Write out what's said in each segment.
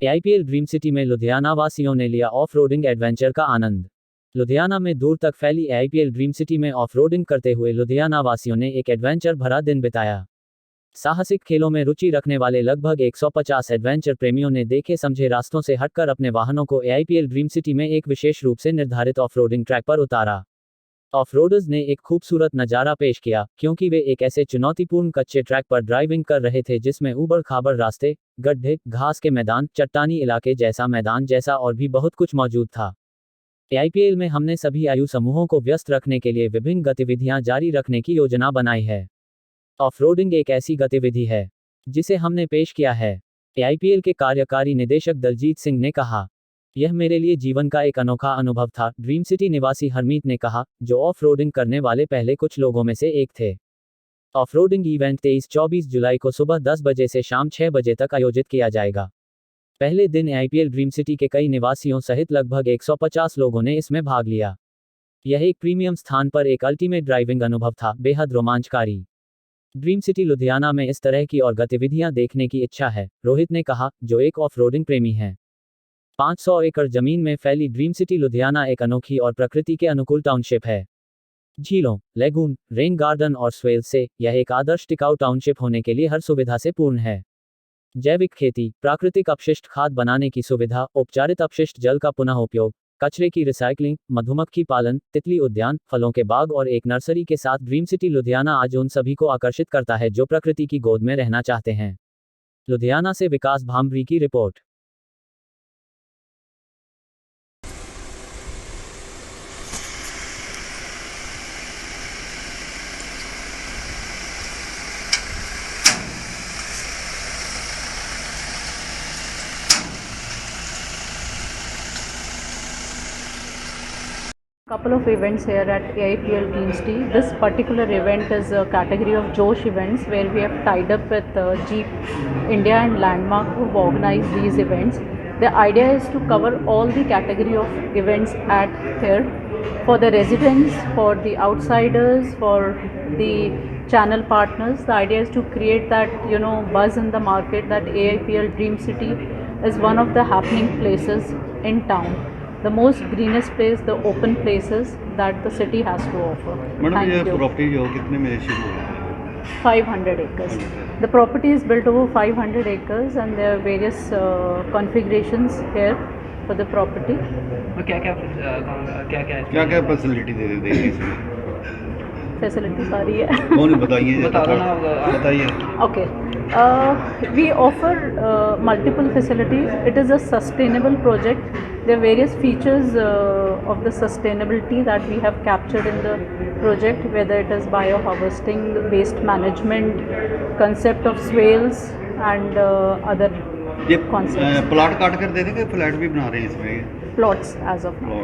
AIPL dream city में लुधियाना वासियों ने लिया ऑफ रोडिंग एडवेंचर का आनंद। लुधियाना में दूर तक फैली AIPL ड्रीम सिटी में ऑफ रोडिंग करते हुए लुधियाना वासियों ने एक एडवेंचर भरा दिन बिताया। साहसिक खेलों में रुचि रखने वाले लगभग 150 एडवेंचर प्रेमियों ने देखे समझे रास्तों से हटकर अपने वाहनों को AIPL ड्रीम सिटी में एक विशेष रूप से निर्धारित ऑफ रोडिंग ट्रैक पर उतारा। ऑफ रोडर्स ने एक खूबसूरत नज़ारा पेश किया, क्योंकि वे एक ऐसे चुनौतीपूर्ण कच्चे ट्रैक पर ड्राइविंग कर रहे थे जिसमें ऊबड़ खाबड़ रास्ते, गड्ढे, घास के मैदान, चट्टानी इलाके जैसा मैदान जैसा और भी बहुत कुछ मौजूद था। AIPL में हमने सभी आयु समूहों को व्यस्त रखने के लिए विभिन्न गतिविधियां जारी रखने की योजना बनाई है। ऑफ रोडिंग एक ऐसी गतिविधि है जिसे हमने पेश किया है। AIPL के कार्यकारी निदेशक दलजीत सिंह ने कहा, यह मेरे लिए जीवन का एक अनोखा अनुभव था, ड्रीम सिटी निवासी हरमीत ने कहा, जो ऑफ रोडिंग करने वाले पहले कुछ लोगों में से एक थे। ऑफ रोडिंग इवेंट 23-24 जुलाई को सुबह 10 बजे से शाम 6 बजे तक आयोजित किया जाएगा। पहले दिन AIPL ड्रीम सिटी के कई निवासियों सहित लगभग 150 लोगों ने इसमें भाग लिया। यह एक प्रीमियम स्थान पर एक अल्टीमेट ड्राइविंग अनुभव था, बेहद रोमांचकारी। ड्रीम सिटी लुधियाना में इस तरह की और गतिविधियां देखने की इच्छा है, रोहित ने कहा, जो एक ऑफ रोडिंग प्रेमी है। 500 एकड़ जमीन में फैली ड्रीम सिटी लुधियाना एक अनोखी और प्रकृति के अनुकूल टाउनशिप है। झीलों, लेगून, रेन गार्डन और स्वेल से यह एक आदर्श टिकाऊ टाउनशिप होने के लिए हर सुविधा से पूर्ण है। जैविक खेती, प्राकृतिक अपशिष्ट खाद बनाने की सुविधा, उपचारित अपशिष्ट जल का पुनः उपयोग, कचरे की रिसाइकलिंग, मधुमक्खी पालन, तितली उद्यान, फलों के बाग और एक नर्सरी के साथ ड्रीम सिटी लुधियाना आज उन सभी को आकर्षित करता है जो प्रकृति की गोद में रहना चाहते हैं। लुधियाना से विकास भांबरी की report. Couple of events here at AIPL Teen City. This particular event is a category of Josh events where we have tied up with Jeep India and Landmark who have organized these events. The idea is to cover all the category of events at here for the residents, for the outsiders, for the channel partners. The idea is to create that buzz in the market that AIPL Dream City is one of the happening places in town. The most greenest place, the open places that the city has to offer. Madam, ये property जो कितने में शुरू हुआ? 500 acres. The property is built over 500 acres and there are various configurations here for the property. क्या facility दे देते हैं इसमें? फैसिलिटी सारी है। कौन बताइए। Okay. We offer multiple facilities. It is a sustainable project. There are various features of the sustainability that we have captured in the project, whether it is bioharvesting, waste management, concept of swales and other concepts. Plot काट कर दे देंगे, flat भी बना रहे हैं इसमें? Plots as of now.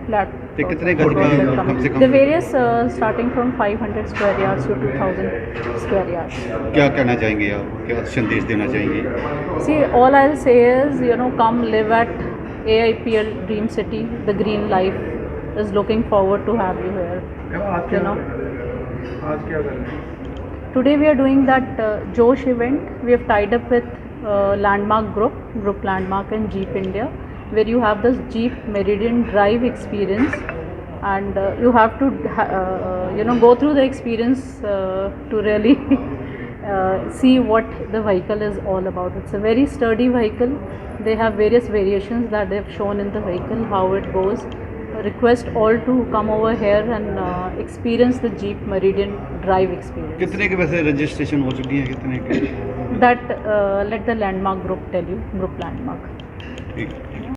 Flat. तो कितने गज का कम से कम? The various starting from 500 square yards to 2000 square yards. क्या कहना चाहेंगे आप, क्या संदेश देना चाहेंगे? See, all I'll say is, come live at AIPL Dream City. The green life is looking forward to have you here. आज क्या कर रहे हैं? Today we are doing that Josh event. We have tied up with Landmark Group Landmark and Jeep India, where you have this Jeep Meridian Drive experience, and you have to go through the experience to really see what the vehicle is all about. It's a very sturdy vehicle. They have various variations that they have shown in the vehicle, how it goes. Request all to come over here and experience the Jeep Meridian Drive experience. कितने के वैसे registration हो चुकी है, कितने के? That let the Landmark Group tell you, Group Landmark. ठीक।